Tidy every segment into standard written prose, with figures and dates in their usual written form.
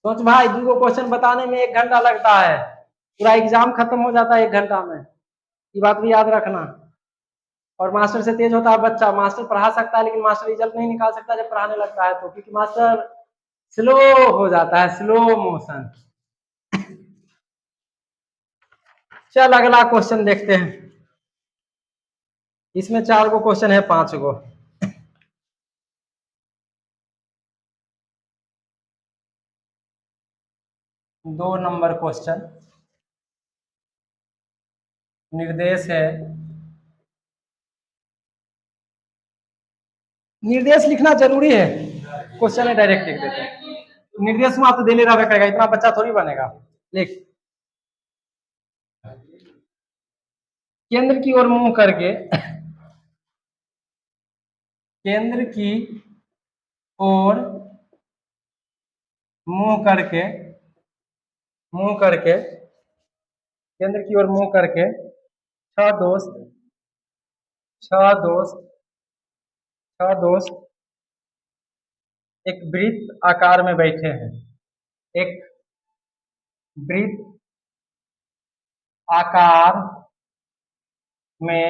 सोच भाई, 2 क्वेश्चन बताने में 1 घंटा लगता है, पूरा एग्जाम खत्म हो जाता है 1 घंटा में, ये बात भी याद रखना। और मास्टर से तेज होता है बच्चा, मास्टर पढ़ा सकता है लेकिन मास्टर रिजल्ट नहीं निकाल सकता जब पढ़ाने लगता है तो, क्योंकि मास्टर स्लो हो जाता है, स्लो मोशन। चल अगला क्वेश्चन देखते हैं। इसमें 4 गो क्वेश्चन है, 5 गो। दो नंबर क्वेश्चन निर्देश है। निर्देश लिखना जरूरी है, क्वेश्चन है डायरेक्ट लिख देते हैं। निर्देश में आप तो देने रहा करेगा, इतना बच्चा थोड़ी बनेगा। लिख, केंद्र की ओर मुंह करके, केंद्र की ओर मुंह करके, मुंह करके, केंद्र की ओर मुंह करके 6 दोस्त, 6 दोस्त, 6 दोस्त एक वृत्त आकार में बैठे हैं। एक वृत्त आकार में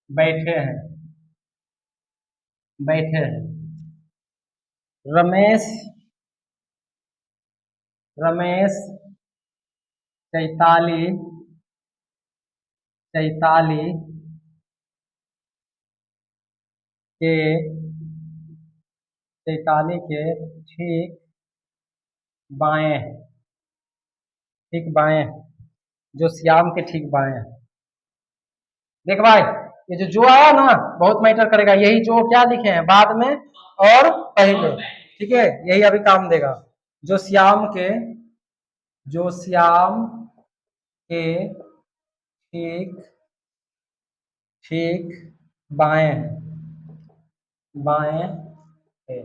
बैठे हैं, बैठे हैं। रमेश, रमेश, चैताली, चैताली के, चैताली के ठीक बाएं, ठीक बाएं, जो श्याम के ठीक बाएं। देख भाई, ये जो आया ना बहुत मैटर करेगा, यही जो क्या लिखे हैं बाद में और पहले, ठीक है, यही अभी काम देगा। जो श्याम के, जो श्याम के ठीक, ठीक बाएं, बाएं है।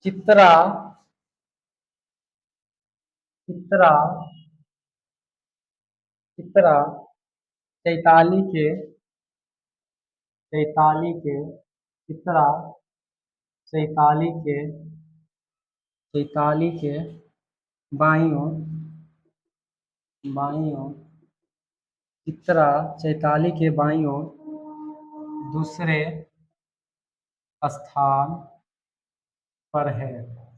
चित्रा, चित्रा, चित्रा चैताली के, चैताली के, चित्रा चैताली के, चैताली के बाईं ओर, बाईं ओर, चित्रा चैताली के बाईं ओर दूसरे स्थान पर है,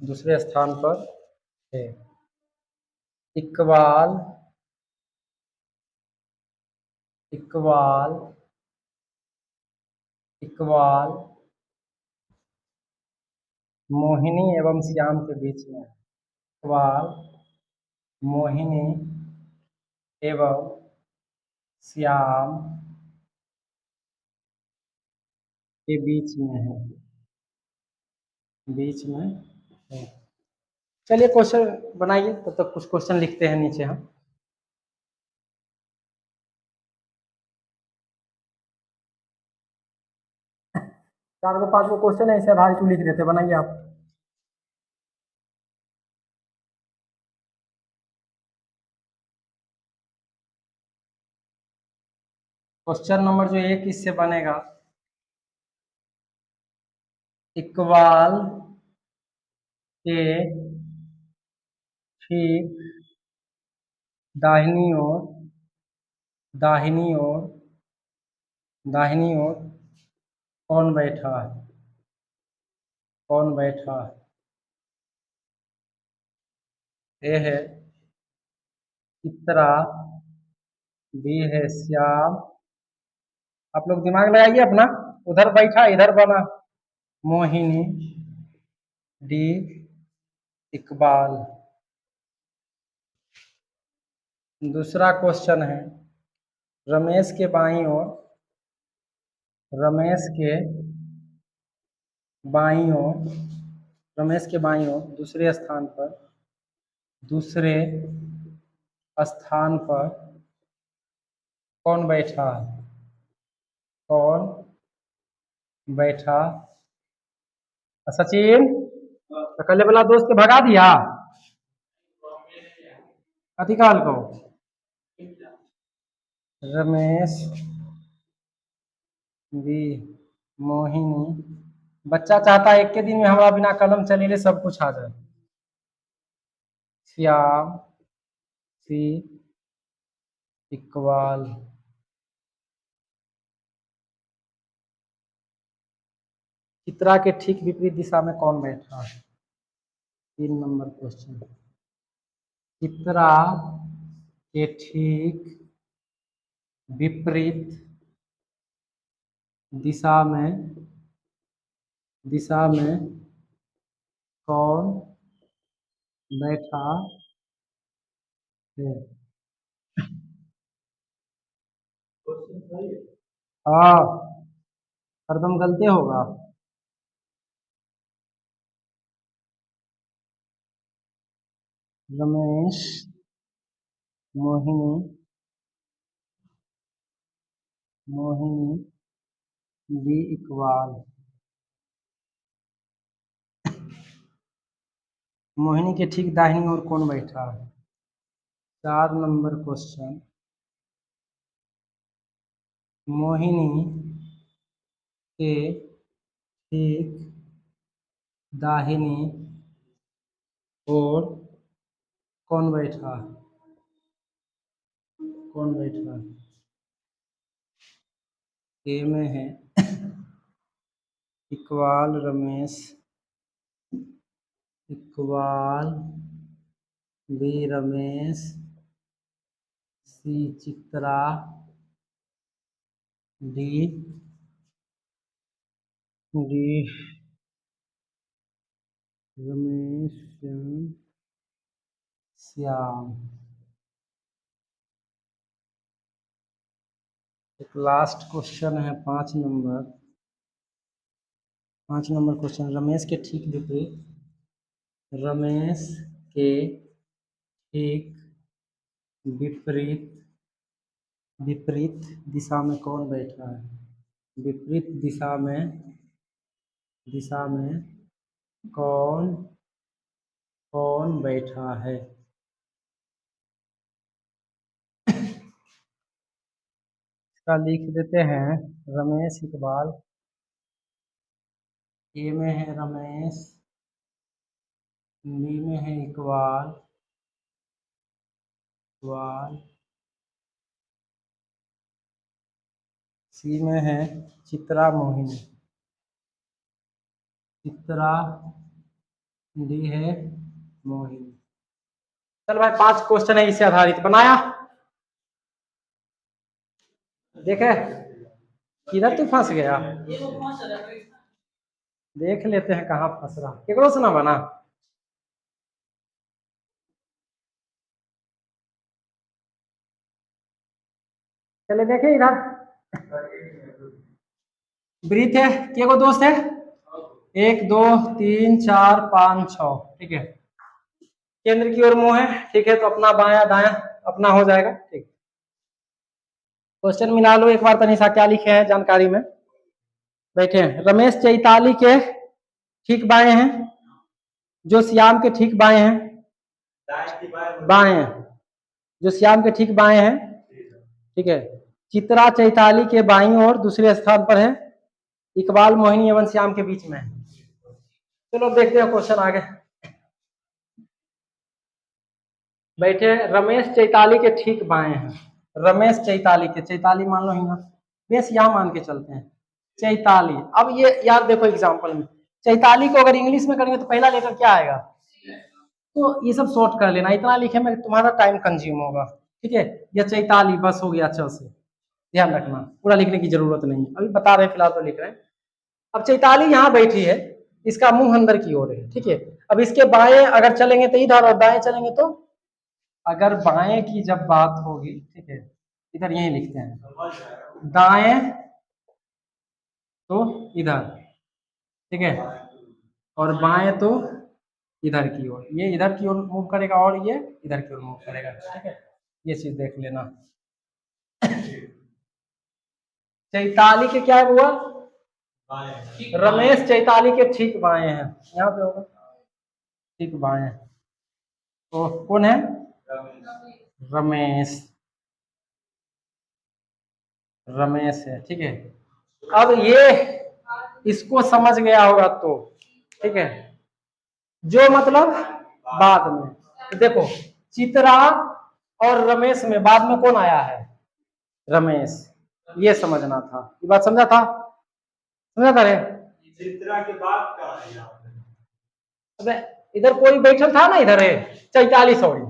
दूसरे स्थान पर है। इकबाल, इकबाल, इकबाल मोहिनी एवं श्याम के बीच में, इकबाल मोहिनी एवं श्याम के बीच में है, बीच में है। चलिए क्वेश्चन बनाइए, तब तक कुछ क्वेश्चन लिखते हैं नीचे हम। चार को 5 को क्वेश्चन है, इसे आधारित लिख देते, बनाइए आप। क्वेश्चन नंबर जो 1 इससे बनेगा, इकबाल के ठीक दाहिनी ओर, दाहिनी ओर, दाहिनी ओर कौन बैठा है, कौन बैठा है। ए है चित्रा, बी है श्याम, आप लोग दिमाग लगाइए अपना, उधर बैठा इधर बना मोहिनी, डी इकबाल। दूसरा क्वेश्चन है, रमेश के बाईं ओर, रमेश के बाईं ओर, रमेश के बाईं ओर दूसरे स्थान पर, दूसरे स्थान पर कौन बैठा है, कौन बैठा। सचिन, तो कल वाला दोस्त के भगा दिया अधिकाल को। रमेश, बी मोहिनी, बच्चा चाहता है एक के दिन में हमारा बिना कलम चलेले सब कुछ आ जाए। श्याम सी इक्वाल चित्रा के ठीक विपरीत दिशा में कौन बैठा है? 3 नंबर क्वेश्चन। चित्रा के ठीक विपरीत दिशा में कौन बैठा है? हाँ, हरदम गलती होगा। रमेश मोहिनी बी इक्वाल मोहिनी के ठीक दाहिनी ओर कौन बैठा है? 4 नंबर क्वेश्चन। मोहिनी के ठीक दाहिनी ओर कौन बैठा है? ए में है equal Ramesh equal B Ramesh C Chitra D Ramesh Shyam. एक लास्ट क्वेश्चन है 5 नंबर क्वेश्चन। रमेश के ठीक विपरीत दिशा में कौन बैठा है? विपरीत दिशा में कौन बैठा है? इसका लिख देते हैं रमेश इकबाल। ए में है रमेश, बी में है इकबाल सी में है चित्रा डी है मोहिनी। चल भाई 5 क्वेश्चन है इसे आधारित बनाया। देखे किधर तू फंस गया? देख लेते हैं कहाँ फंस रहा। केकरो से ना बना। चले देखे इधर। ब्रीथ है के को दोस्त है? 1 2 3 4 5 6। ठीक है, केंद्र की ओर मुंह है। ठीक है, तो अपना बाया दाया अपना हो जाएगा। ठीक, क्वेश्चन मिला लो एक बार तनिषा क्या लिखे हैं जानकारी में। बैठे हैं रमेश चैताली के ठीक बाएं हैं, जो श्याम के ठीक बाएं हैं। बाएं जो श्याम के ठीक बाएं हैं। ठीक है, चित्रा चैताली के बाईं ओर दूसरे स्थान पर है। इकबाल मोहिनी एवं श्याम के बीच में है। चलो देखते हैं क्वेश्चन आगे। बैठे रमेश चैताली के ठीक बाएं हैं। रमेश चैताली मान लो ही ना, बेस यहाँ मान के चलते हैं चैताली। अब ये यार देखो एग्जांपल में चैताली को अगर इंग्लिश में करेंगे तो पहला लेटर क्या आएगा? तो ये सब शॉर्ट कर लेना, इतना लिखे में तुम्हारा टाइम कंज्यूम होगा। ठीक है, ये चैताली बस हो गया च से, ध्यान रखना पूरा लिखने की जरूरत नहीं है, अभी बता रहे हैं फिलहाल तो लिख रहे हैं। अब चैताली यहाँ बैठी है, इसका मुंह अंदर की ओर है। ठीक है, अब इसके बाएं अगर चलेंगे तो इधर और दाएं चलेंगे तो, अगर बाएं की जब बात होगी, ठीक है इधर यही लिखते हैं दाएं तो इधर, ठीक है, और बाएं तो इधर की ओर। ये इधर की ओर मूव करेगा और ये इधर की ओर मूव करेगा। ठीक है, ये चीज देख लेना। चैताली के क्या हुआ? रमेश चैताली के ठीक बाएं हैं, यहाँ पे होगा ठीक बाएं। तो कौन है? रमेश है। ठीक है, अब ये इसको समझ गया होगा तो ठीक है। जो मतलब बाद में, तो देखो चित्रा और रमेश में बाद में कौन आया है? रमेश। ये समझना था, ये बात समझा था? समझा था रे? चित्रा के बाद का है यहाँ पे। अबे इधर कोई बैठल था ना, इधर है चैताली, सॉरी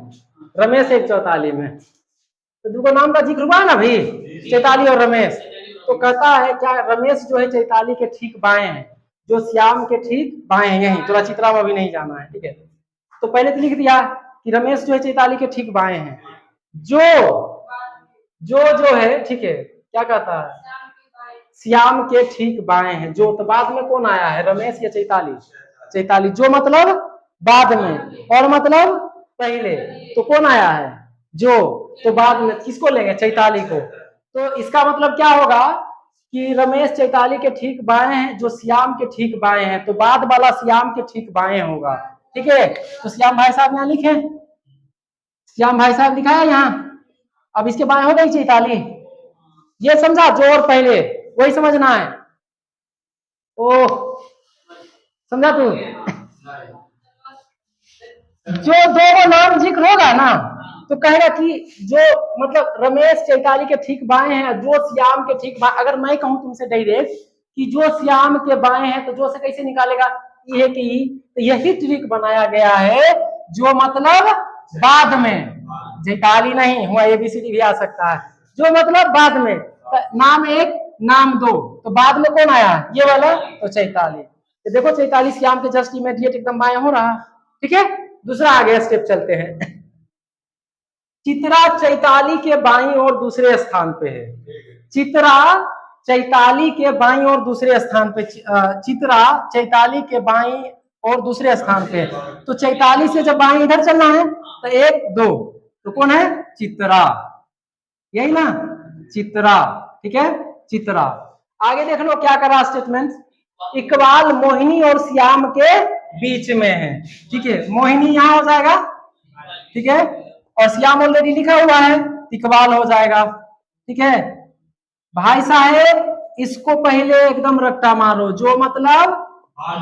रमेश एक चौताली में, तो दो नाम का जिक्र हुआ ना अभी, चैताली और रमेश। तो कहता है क्या, रमेश जो है चैताली के ठीक बाएं हैं, जो श्याम के ठीक बाएं हैं, यही थोड़ा चित्रा में अभी नहीं जाना है, ठीक है। तो पहले तो लिख दिया कि रमेश जो है चैताली के ठीक बाएं हैं, जो है ठीक है, क्या कहता है, श्याम के ठीक बाएं हैं। जो तो बाद में कौन आया है, रमेश या चैताली? चैताली। जो मतलब बाद में, और मतलब पहले, तो कौन आया है? जो। तो बाद में किसको लेंगे? चैताली को। तो इसका मतलब क्या होगा कि रमेश चैताली के ठीक बाएं हैं, जो श्याम के ठीक बाएं हैं, तो बाद वाला श्याम के ठीक बाएं होगा, ठीक है। तो श्याम भाई साहब यहाँ लिखे, श्याम भाई साहब लिखा है यहाँ। अब इसके बाएं हो गई चैताली, ये समझा? जो और पहले वही समझना है। ओह समझा तू? जो दो नाम जिक्र होगा ना, तो कहेगा कि जो मतलब रमेश चैताली के ठीक बाएं हैं, जो श्याम के ठीक बाएं। अगर मैं कहूं तुमसे डायरेक्ट कि जो श्याम के बाएं हैं, तो जो से कैसे निकालेगा? ये कि तो यही ट्रिक बनाया गया है, जो मतलब बाद में, चैताली नहीं हुआ, एबीसीडी भी आ सकता है, जो मतलब बाद में, नाम एक नाम दो, तो बाद में कौन आया? ये वाला, तो चैताली। तो देखो चैताली श्याम के जस्ट इमीडिएट एकदम बाएं हो रहा, ठीक है। दूसरा आगे स्टेप चलते हैं। चित्रा चैताली के बाईं और दूसरे स्थान पे है। चित्रा चैताली के बाईं और दूसरे स्थान पे, चित्रा चैताली के बाईं और दूसरे स्थान पे। तो चैताली से जब बाईं इधर चलना है तो एक दो, तो कौन है? चित्रा, यही ना, चित्रा, ठीक है, चित्रा। आगे देख लो क्या कर रहा स्टेटमेंट। इकबाल मोहिनी और श्याम के बीच में है, ठीक है। मोहिनी यहाँ हो जाएगा, ठीक है, और श्याम ऑलरेडी लिखा हुआ है, इकबाल हो जाएगा, ठीक है। भाई साहेब इसको पहले एकदम रट्टा मारो, जो मतलब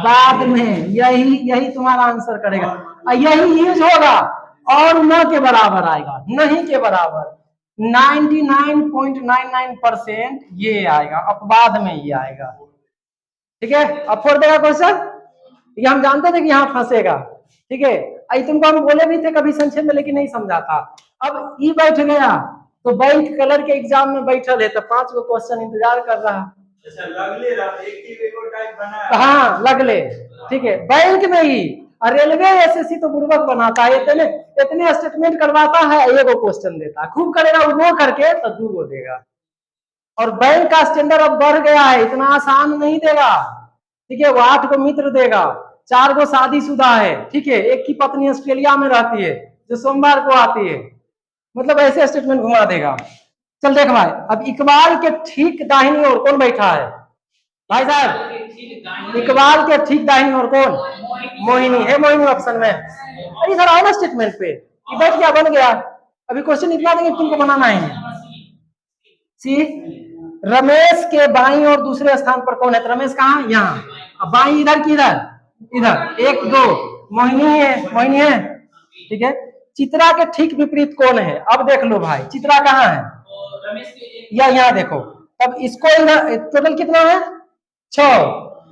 बाद में, यही तुम्हारा आंसर करेगा। यही यूज होगा और न के बराबर आएगा, नहीं के बराबर। 99.99% ये आएगा, अपवाद में ये आएगा, ठीक है। अब फोड़ देगा क्वेश्चन, ये हम जानते थे कि यहाँ फंसेगा, ठीक है। आई तुमको हम बोले भी थे कभी संक्षेप में, लेकिन नहीं समझा था। अब ई बैठ गया, तो बैंक कलर के एग्जाम में बैठल है, तो 5 गो क्वेश्चन इंतजार कर रहा। हाँ लगले, ठीक है, बैंक में ही। और रेलवे एसएससी तो बुर्बक बनाता है, इतने स्टेटमेंट करवाता है, एगो क्वेश्चन देता, खूब करेगा वो करके तो 2 गो देगा। और बैंक का स्टैंडर्ड अब बढ़ गया है, इतना आसान नहीं देगा, ठीक है। वो 8 को मित्र देगा, 4 को शादीशुदा है, ठीक है, एक की पत्नी ऑस्ट्रेलिया में रहती है, जो सोमवार को आती है, मतलब ऐसे स्टेटमेंट घुमा देगा। चल देख भाई, अब इकबाल के ठीक दाहिनी ओर कौन बैठा है? भाई साहब इकबाल के ठीक दाहिनी ओर कौन? मोहिनी है, मोहिनी ऑप्शन में। अरे इधर आओ ना स्टेटमेंट पे, बैठ गया, बन गया। अभी क्वेश्चन इतना देंगे तुमको बनाना है। सी रमेश के बाईं और दूसरे स्थान पर कौन है? तो रमेश कहाँ? यहाँ। अब बाईं इधर की इधर, इधर 1 2 मोहिनी है, मोहिनी है, ठीक है। चित्रा के ठीक विपरीत कौन है? अब देख लो भाई, चित्रा कहाँ है? या यहाँ देखो, तब इसको इधर टोटल कितना है? 6,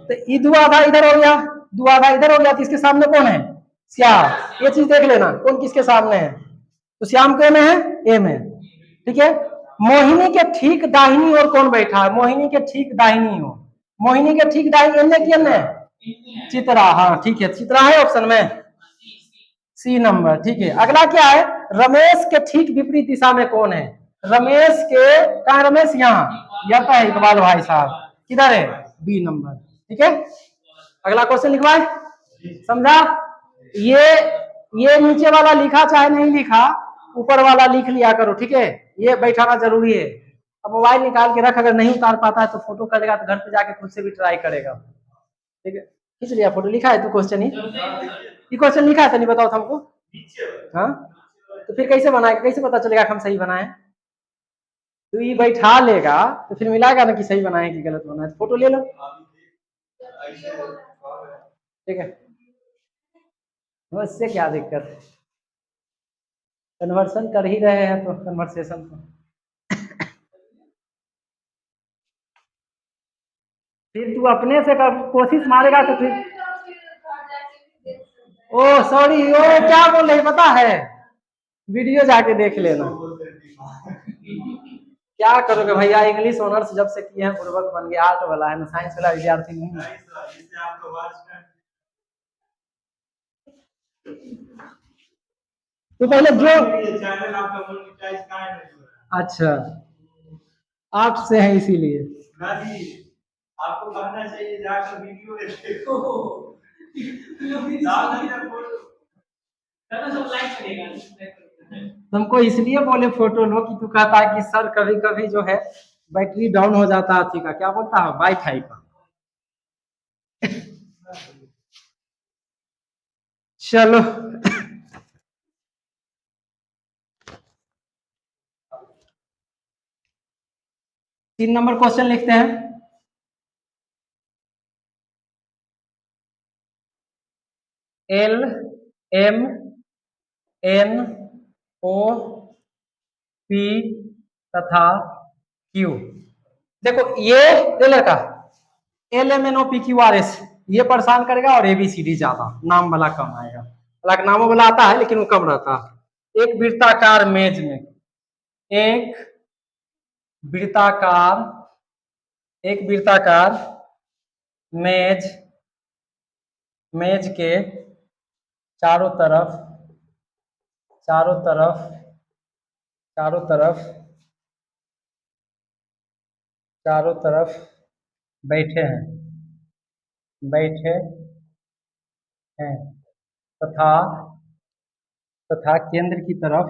तो ये 2 आधा इधर हो गया, 2 आधा इधर हो गया, तो इसके सामने कौन है? श्याम। ये चीज देख लेना कौन किसके सामने है, तो श्याम के में है, ए में, ठीक है। मोहिनी के ठीक दाहिनी ओर कौन बैठा है? मोहिनी के ठीक दाहिनी ओर, मोहिनी के ठीक दाहिनी एन्ने की एन्ने चित्रा, हाँ ठीक है, चित्रा है ऑप्शन में, सी नंबर, ठीक है। अगला क्या है? रमेश के ठीक विपरीत दिशा में कौन है? रमेश के, कहा है रमेश? यहाँ, यह है इकबाल भाई साहब, किधर है? बी नंबर, ठीक है। अगला क्वेश्चन लिखवाए, समझा? ये नीचे वाला लिखा चाहे नहीं लिखा, ऊपर वाला लिख लिया करो, ठीक है। ये बैठाना जरूरी है। अब मोबाइल निकाल के रख, अगर नहीं उतार पाता है तो फोटो करेगा, तो घर पे जाके खुद से भी ट्राई करेगा, ठीक है। खींच लिया फोटो, लिखा है तो क्वेश्चन ही, ये क्वेश्चन लिखा है तो नहीं बताओ था हमको, हाँ। तो फिर कैसे बनाएगा, कैसे पता चलेगा हम सही बनाए? तो ये बैठा लेगा तो फिर मिलाएगा ना कि सही बनाए कि गलत बनाए। फोटो ले लो, ठीक है, उससे क्या दिक्कत है, कन्वर्सन कर ही रहे हैं तो कन्वर्सेशन को फिर तू अपने से कर, कोशिश मारेगा तो फिर। ओ सॉरी, ओ क्या बोल रही पता है, वीडियो जाके देख लेना। क्या करोगे भैया, इंग्लिश ऑनर्स जब से किए हैं बुड़बक बन गया, आर्ट वाला है ना, साइंस वाला विद्यार्थी नहीं है। तो पहले जो चैनल आपका मोनेटाइज कहाँ है? अच्छा आप से है इसीलिए नहीं, आपको कहना चाहिए जाकर वीडियो देखो। तुमको इसलिए बोले फोटो लो कि तू कहता है कि सर कभी कभी जो है बैटरी डाउन हो जाता है, का क्या बोलता है, वाईफाई का। चलो 3 नंबर क्वेश्चन लिखते हैं। L M N O P तथा क्यू। देखो ये लड़का L M N O P Q R S ये परेशान करेगा और एबीसीडी ज्यादा, नाम वाला कम आएगा। हालांकि नामों वाला आता है लेकिन वो कम रहता है। एक वृत्ताकार मेज में, एक वृत्ताकार एक वृत्ताकार मेज मेज के चारों तरफ चारों तरफ चारों तरफ चारों तरफ बैठे हैं तथा तथा केंद्र की तरफ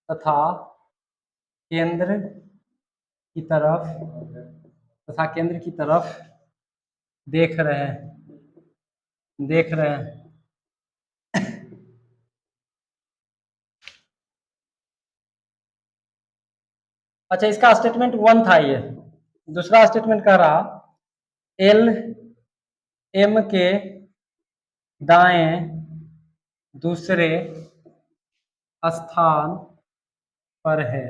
तथा केंद्र की तरफ तथा केंद्र की तरफ देख रहे हैं। अच्छा, इसका स्टेटमेंट 1 था ये। दूसरा स्टेटमेंट कह रहा एल एम के दाएं दूसरे स्थान पर है।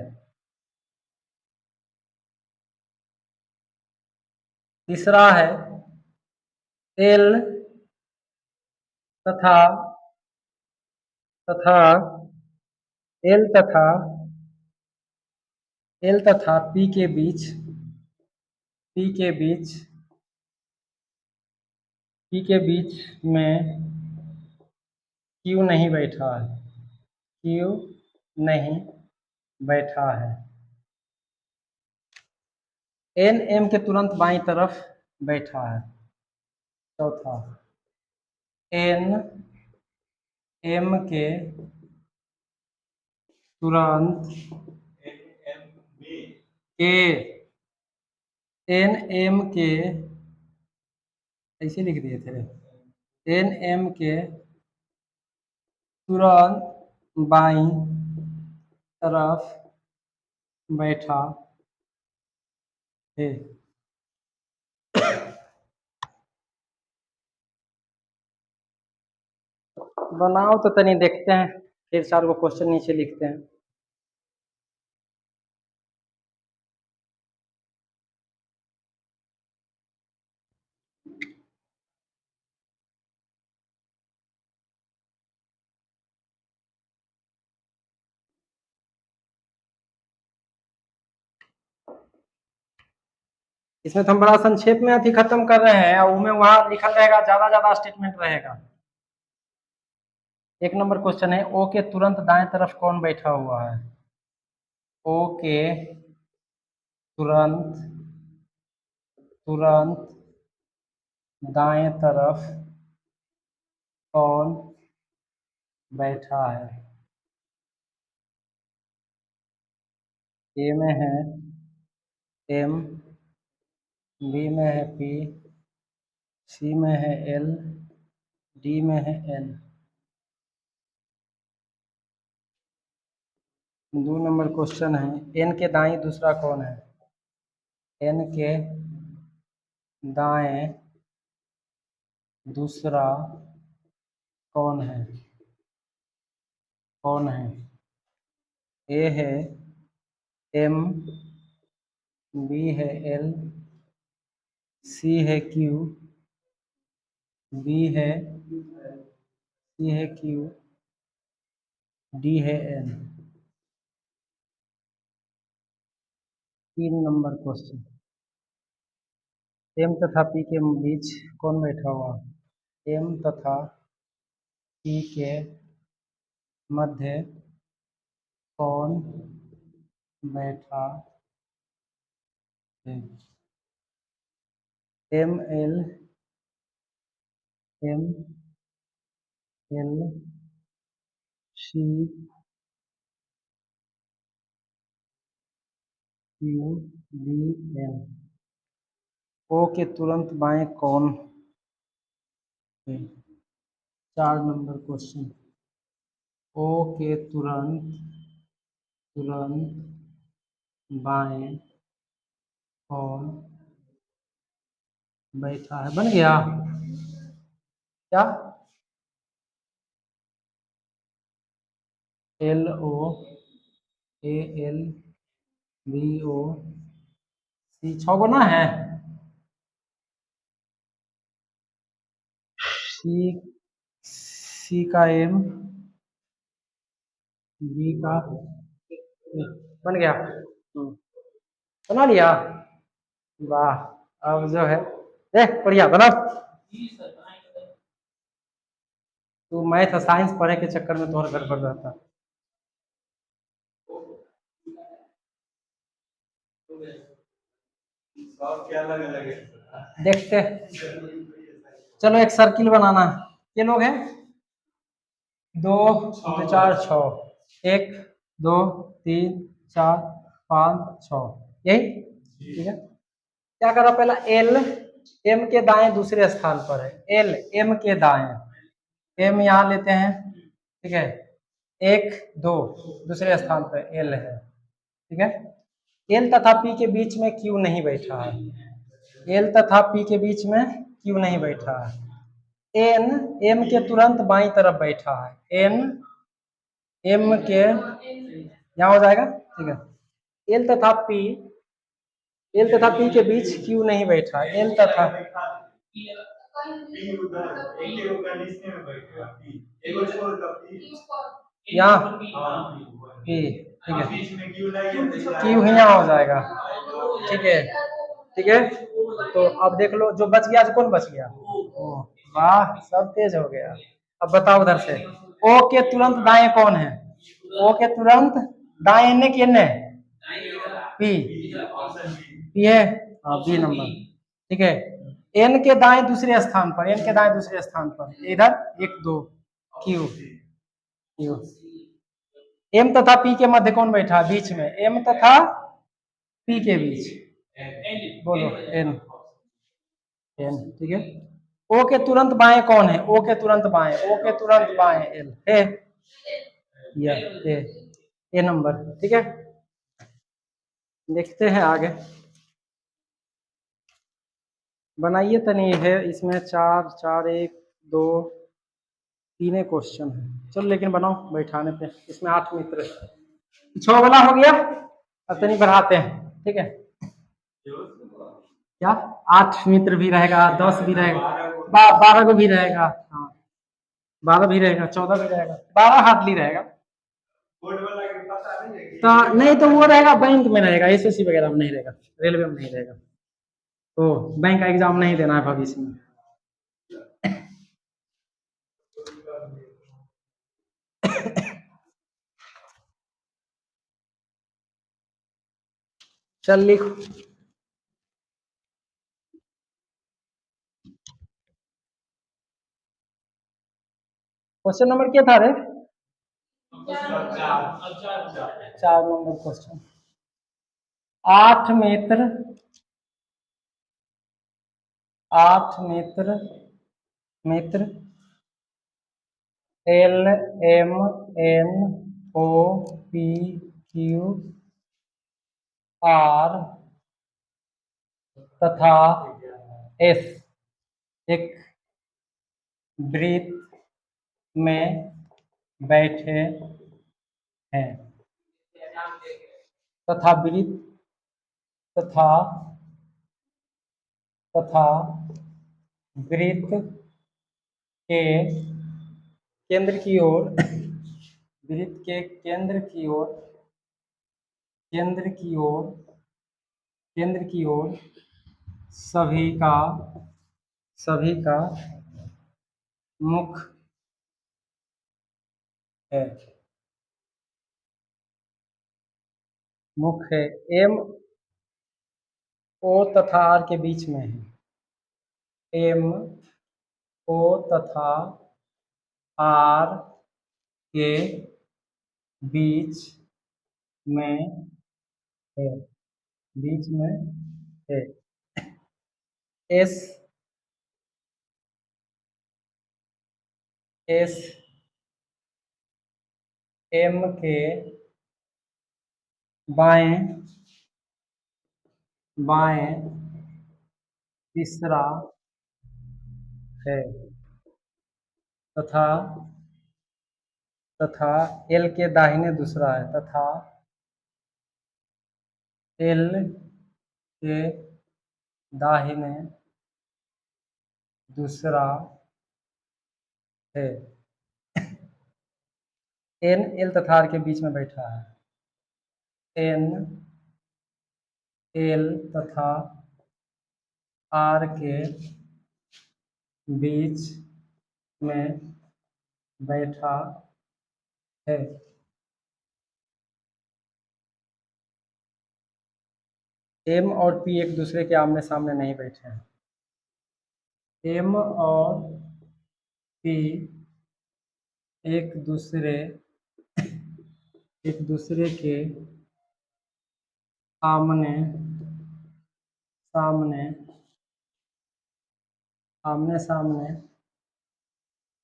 तीसरा है एल तथा तथा एल तथा एल तथा पी के बीच पी के बीच पी के बीच में क्यू नहीं बैठा है, क्यू नहीं बैठा है। एन एम के तुरंत बाईं तरफ बैठा है। चौथा एन एम के तुरंत के एन एम के ऐसे लिख दिए थे, एन एम के तुरंत बाईं तरफ बैठा है। बनाओ तो तनी देखते हैं, फिर 4 को क्वेश्चन नीचे लिखते हैं। इसमें तो हम बड़ा संक्षेप में अति खत्म कर रहे हैं, और में वहां लिखल रहेगा, ज्यादा स्टेटमेंट रहेगा। 1 नंबर क्वेश्चन है, ओ के तुरंत दाएं तरफ कौन बैठा हुआ है। ओ के तुरंत तुरंत दाएं तरफ कौन बैठा है। ए में है एम, बी में है पी, सी में है एल, डी में है एन। 2 नंबर क्वेश्चन है, एन के दाएं दूसरा कौन है। एन के दाएं दूसरा कौन है? कौन है? ए है एम, बी है एल, सी है क्यू, बी है सी है क्यू, डी है एन। 3 number question. एम तथा पी के बीच कौन बैठा हुआ? एम तथा पी के मध्य कौन बैठा है? M L, M L, C Q, D N. O के तुरंत बाएं कौन है? 4 नंबर क्वेश्चन। ओ के तुरंत तुरंत बाएं कौन बैठा है? बन गया क्या? L O, A L, B O, C. 6 गुना है। सी, सी का एम, बी का बन गया। बना लिया। वाह, अब जो है बढ़िया बना। तू मैथ साइंस पढ़े के चक्कर में तोहर गड़बड़ रहता। सब क्या अलग अलग है। देखते हैं। चलो एक सर्किल बनाना है। ये लोग हैं 2 2 4 6, 1 2 3 4 5 6, यही ठीक है। क्या करा? पहला एल एम के दाएं दूसरे स्थान पर है। एल एम के दाएं, एम यहाँ लेते हैं, ठीक है। 1 2 दूसरे स्थान पर एल है, ठीक है। एल तथा पी के बीच में क्यू नहीं बैठा है। एल तथा पी के बीच में क्यू नहीं बैठा है। एन एम के तुरंत बाईं तरफ बैठा है। एन एम के यहाँ हो जाएगा, ठीक है। एल तथा पी के बीच क्यू नहीं बैठा। एल तथा पी उधर एक ही होगा लिखने में बैठेगा पी एक और छोड़ का पी यहाँ हां पी, ठीक है। बीच में क्यू नहीं है क्यू यहाँ हो जाएगा, ठीक है, ठीक है। तो अब देख लो जो बच गया, कौन बच गया? ओ वाह, सब तेज हो गया। अब बताओ उधर से ओ के तुरंत दाएं कौन है? ओ के तुरंत दाएं ने किन्ने? पी, पी है, हाँ बी नंबर, ठीक है। एन के दाएं दूसरे स्थान पर, एन के दाएं दूसरे स्थान पर इधर 1 2 क्यू, क्यू। एम तथा पी के मध्य कौन बैठा है? बीच में एम तथा पी के बीच, बोलो एन, एन, ठीक है। ओ के तुरंत बाएं कौन है? ओ के तुरंत बाएं, ओ के तुरंत बाएं एल है, ए नंबर, ठीक है। देखते हैं आगे। बनाइए तो नहीं है इसमें 4 4 1 2 3 क्वेश्चन है। चलो लेकिन बनाओ बैठाने पे। इसमें 8 मित्र, 6 वाला हो गया। अब तो नहीं बढ़ाते हैं, ठीक है। क्या 8 मित्र भी रहेगा, 10 भी रहेगा, 12 को भी रहेगा, हाँ 12 भी रहेगा, 14 भी रहेगा, 12 हार्डली रहेगा। बोर्ड वाला के पता नहीं है तो नहीं तो वो रहेगा बैंक में रहेगा, एसएससी वगैरह में नहीं रहेगा, रेलवे में नहीं रहेगा। तो बैंक का एग्जाम नहीं देना है भविष्य में। चल लिख। क्वेश्चन नंबर क्या था रे? 4 नंबर क्वेश्चन। 8 मित्र, 8 मित्र, मित्र L M N O P Q R तथा एस एक वृत्त में बैठे हैं तथा वृत्त तथा तथा वृत्त के केंद्र की ओर वृत्त के केंद्र की ओर केंद्र की ओर केंद्र की ओर सभी का मुख है मुख है एम ओ तथा आर के बीच में है एम ओ तथा आर के बीच में है बीच में है एस एस एम के बाएं बाएं तीसरा है तथा तथा एल के दाहिने दूसरा है तथा एल के दाहिने दूसरा है एन एल तथा आर के बीच में बैठा है एन एल तथा आर के बीच में बैठा है एम और पी एक दूसरे के आमने सामने नहीं बैठे हैं एम और पी एक दूसरे के आमने सामने आमने सामने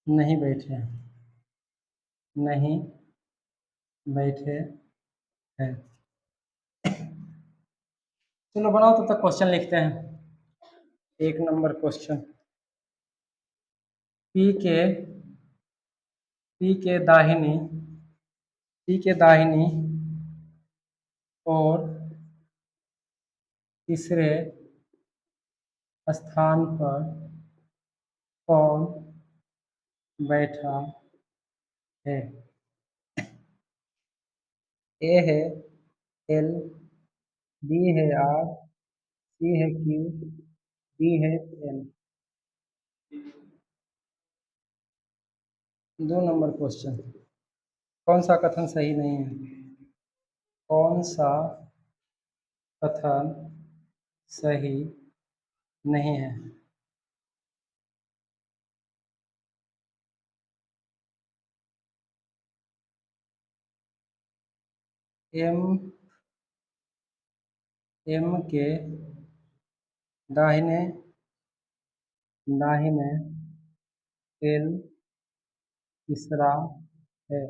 नहीं बैठे हैं नहीं बैठे हैं चलो बनाओ तब तक क्वेश्चन लिखते हैं 1 नंबर क्वेश्चन पी के दाहिनी और तीसरे स्थान पर कौन बैठा है ए है एल बी है आर सी है क्यू डी है एन 2 नंबर क्वेश्चन कौन सा कथन सही नहीं है कौन सा कथन सही नहीं है एम के दाहिने एल तीसरा है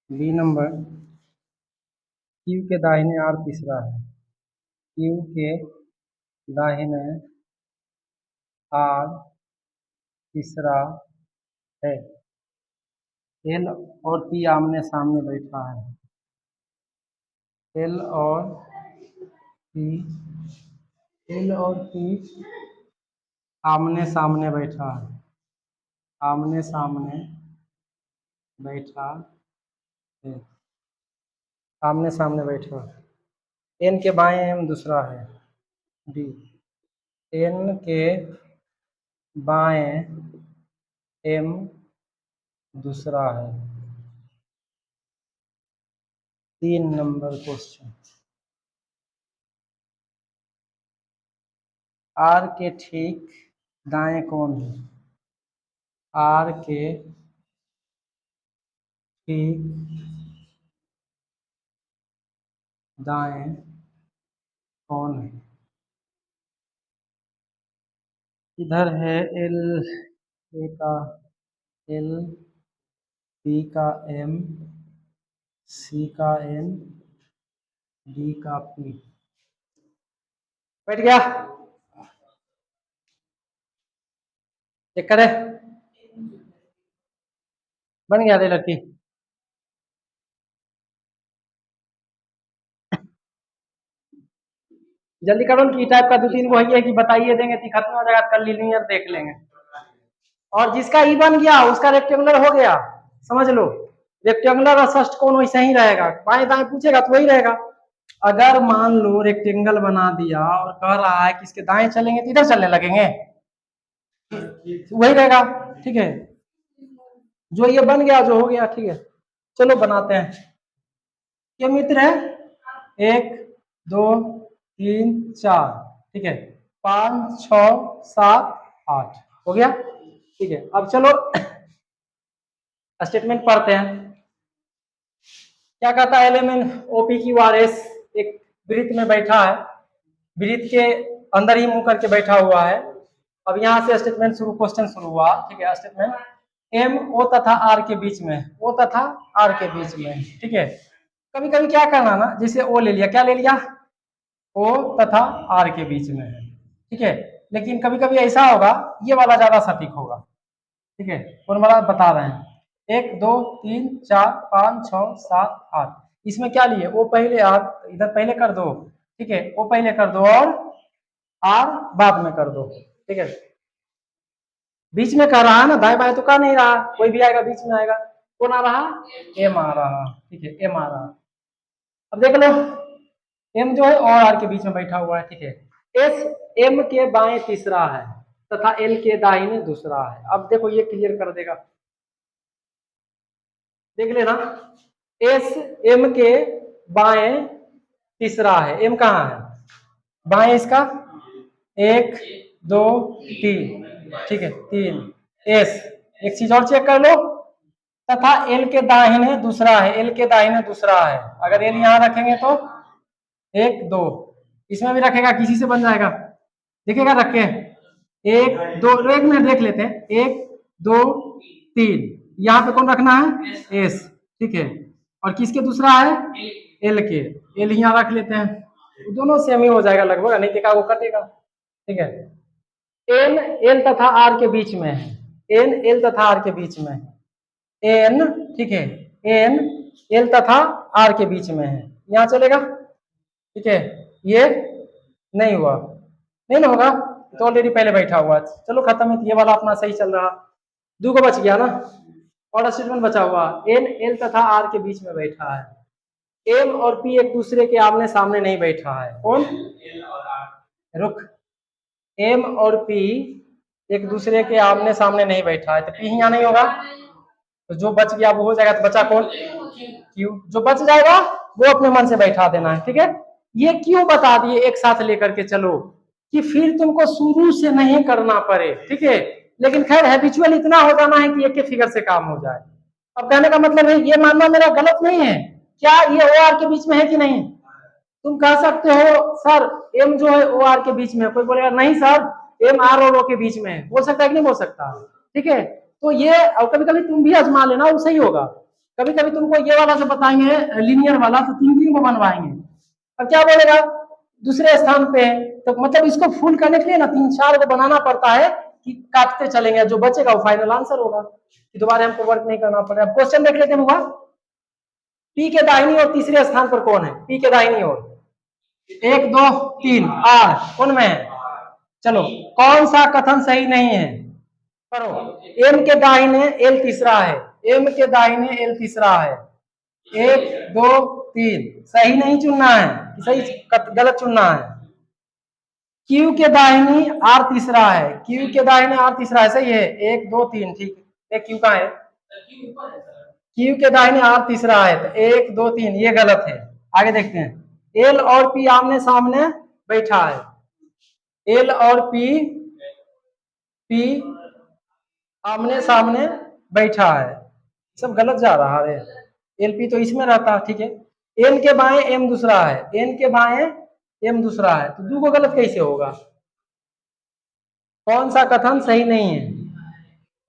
बी नंबर क्यू के दाहिने आर तीसरा है क्यू के दाहिने आर तीसरा है एल और पी आमने सामने बैठा है एल और पी आमने सामने बैठा है आमने सामने बैठा है आमने सामने बैठा है एन के बाएं एम दूसरा है डी एन के बाएं एम दूसरा है 3 नंबर क्वेश्चन आर के ठीक दाएं कौन है आर के ठीक दाएं कौन है इधर है एल ए का एल बी का एम सी का एन डी का पी बैठ गया चेक करे बन गया रे लड़की। जल्दी करो कि टाइप का 2-3 को है कि बताइए देंगे तो खत्म हो जाएगा, कल लीनियर देख लेंगे। और जिसका ई बन गया उसका रेक्टेंगुलर हो गया, समझ लो। रेक्टेंगुलर और षष्ठकोण वैसे ही रहेगा, बाएं दाएं पूछेगा तो वही रहेगा। अगर मान लो रेक्टेंगल बना दिया और कह रहा है कि इसके दाएं चलेंगे तो इधर चलने लगेंगे, वही रहेगा। ठीक है, जो ये बन गया जो हो गया, ठीक है। चलो बनाते हैं। ये मित्र है 1 2 3 4, ठीक है, 5 6 7 8 हो गया। ठीक है, अब चलो स्टेटमेंट पढ़ते हैं। क्या कहता है, element OP Q R S एक वृत्त में बैठा है, वृत्त के अंदर ही मुंह करके बैठा हुआ है। अब यहाँ से स्टेटमेंट शुरू, क्वेश्चन शुरू हुआ। ठीक है, स्टेटमेंट एम ओ तथा आर के बीच में, ओ तथा आर के बीच में। ठीक है, कभी कभी क्या करना ना, जैसे ओ ले लिया, क्या ले लिया, ओ तथा आर के बीच में है। ठीक है, लेकिन कभी कभी ऐसा होगा ये वाला ज्यादा सटीक होगा। ठीक है, कौन वाला बता रहे हैं, 1 2 3 4 5 6 7 8, इसमें क्या लिए, ओ पहले आर इधर पहले कर दो। ठीक है, ओ पहले कर दो और आर बाद में कर दो। ठीक है, बीच में कर रहा है ना, दाएं बाएं तो कर नहीं रहा, कोई भी आएगा बीच में आएगा। कौन आ रहा, एम आ रहा। ठीक है, एम आ रहा। अब देख लो, एम जो है और आर के बीच में बैठा हुआ है। ठीक है, एस एम के बाएं तीसरा है तथा एल के दाहिने दूसरा है। अब देखो ये क्लियर कर देगा, देख लेना। एस एम के बाएं तीसरा है, एम कहाँ है, बाएं इसका 1 2 3, ठीक है 3। एस, एक चीज और चेक कर लो, तथा एल के दाहिने दूसरा है, एल के दाहिने दूसरा है। अगर एल यहां रखेंगे तो 1 2, इसमें भी रखेगा, किसी से बन जाएगा, देखेगा रख के 1 2, एक मिनट देख लेते हैं, 1 2 3, यहाँ पे कौन रखना है, एस। ठीक है, और किसके दूसरा है, एल के, एल यहाँ रख लेते हैं, दोनों सेम ही हो जाएगा लगभग, नहीं देखा वो कटेगा। ठीक है, एन एल तथा आर के बीच में है, एन एल तथा आर के बीच में है, एन, ठीक है, एन एल तथा आर के बीच में है, यहाँ चलेगा। ठीक है, ये नहीं हुआ, नहीं ना होगा तो ऑलरेडी पहले बैठा हुआ है। चलो खत्म है, ये वाला अपना सही चल रहा, 2 को बच गया ना, और स्टेटमेंट बचा हुआ, एन एल तथा आर के बीच में बैठा है। एम और पी एक दूसरे के आमने सामने नहीं बैठा है, कौन, रुक, एम और पी एक दूसरे के आमने सामने नहीं बैठा है, तो पी यहाँ नहीं होगा, तो जो बच गया वो हो जाएगा, तो बचा कौन, क्यू। जो बच जाएगा वो अपने मन से बैठा देना है। ठीक है, ये क्यों बता दिए एक साथ लेकर के चलो, कि फिर तुमको शुरू से नहीं करना पड़े। ठीक है, लेकिन खैर हैबिचुअल इतना हो जाना है कि एक के फिगर से काम हो जाए। अब कहने का मतलब है, ये मानना मेरा गलत नहीं है, क्या ये ओ आर के बीच में है कि नहीं। तुम कह सकते हो सर एम जो है ओ आर के बीच में, कोई बोलेगा नहीं सर एम आर और ओ के बीच में है, बोल सकता है कि नहीं बोल सकता। ठीक है, तो ये, और कभी कभी तुम भी आजमा लेना, वो सही होगा। कभी कभी तुमको ये वाला जो बताएंगे लीनियर वाला, तो 3 को बनवाएंगे, अब क्या बोलेगा दूसरे स्थान पे, तो मतलब इसको फुल करने के लिए ना 3 4 को बनाना पड़ता है, कि काटते चलेंगे, जो बचेगा वो फाइनल आंसर होगा, कि दोबारा हमको वर्क नहीं करना पड़ेगा। क्वेश्चन देख लेते हैं, पी के दाहिनी और तीसरे स्थान पर कौन है, पी के दाहिनी ओर 1 2 3 आर, कौन में है, चलो कौन सा कथन सही नहीं है, करो। एम के दाहिने एल तीसरा है, एम के दाहिने एल तीसरा है, 1 2 3, सही नहीं चुनना है, सही गलत चुनना है। क्यू के दाहिनी आर तीसरा है, क्यू के दाहिने आर तीसरा है, सही है, 1 2 3, ठीक है, क्यू का है, क्यू के दाहिने आर तीसरा है, तो 1 2 3 ये गलत है। आगे देखते हैं, एल और पी आमने सामने बैठा है, एल और पी, पी आमने सामने बैठा है, सब गलत जा रहा है, एल पी तो इसमें रहता। ठीक है, एन के बाएं एम दूसरा है, एन के बाएं एम दूसरा है, तो 2 को गलत कैसे होगा, कौन सा कथन सही नहीं है,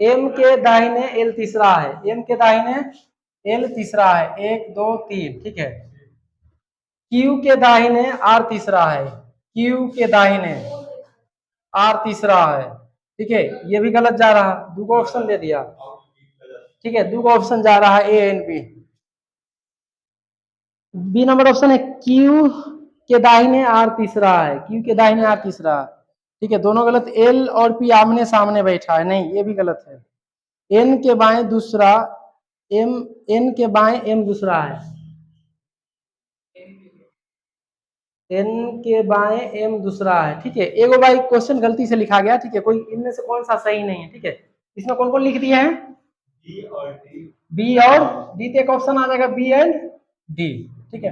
एम के दाहिने एल तीसरा है, एम के दाहिने एल तीसरा है, 1 2 3, ठीक है, क्यू के दाहिने आर तीसरा है, क्यू के दाहिने आर तीसरा है। ठीक है, ये भी गलत जा रहा, 2 को ऑप्शन दे दिया। ठीक है, दो ऑप्शन जा रहा है A and B. B number option है क्यू के दाहिने आर तीसरा है, क्यू के दाहिने आर तीसरा। ठीक है, दोनों गलत। एल और पी आमने सामने बैठा है, नहीं ये भी गलत है। एन के बाएं दूसरा, एम, एन के बाएं एम दूसरा है, एन के बाएं एम दूसरा है। ठीक है, एगो भाई क्वेश्चन गलती से लिखा गया। ठीक है, कोई इनमें से कौन सा सही नहीं है। ठीक है, इसमें कौन कौन लिख दिए हैं? बी और डी। बी और डी, तो एक ऑप्शन आ जाएगा बी एंड डी। ठीक है,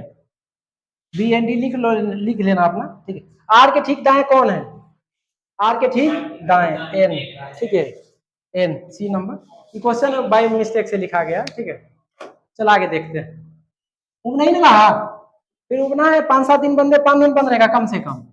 बी एंड डी लिख लो, लिख लेना अपना। ठीक है, आर के ठीक दाएं कौन है? आर के ठीक दाएं एन। ठीक है, एन, सी नंबर। ये क्वेश्चन बाय मिस्टेक से लिखा गया। ठीक है, चल आगे देखते हैं। उग नहीं ना रहा, फिर उगना है 5-7 दिन बंदे, 5 दिन बंद रहेगा कम से कम।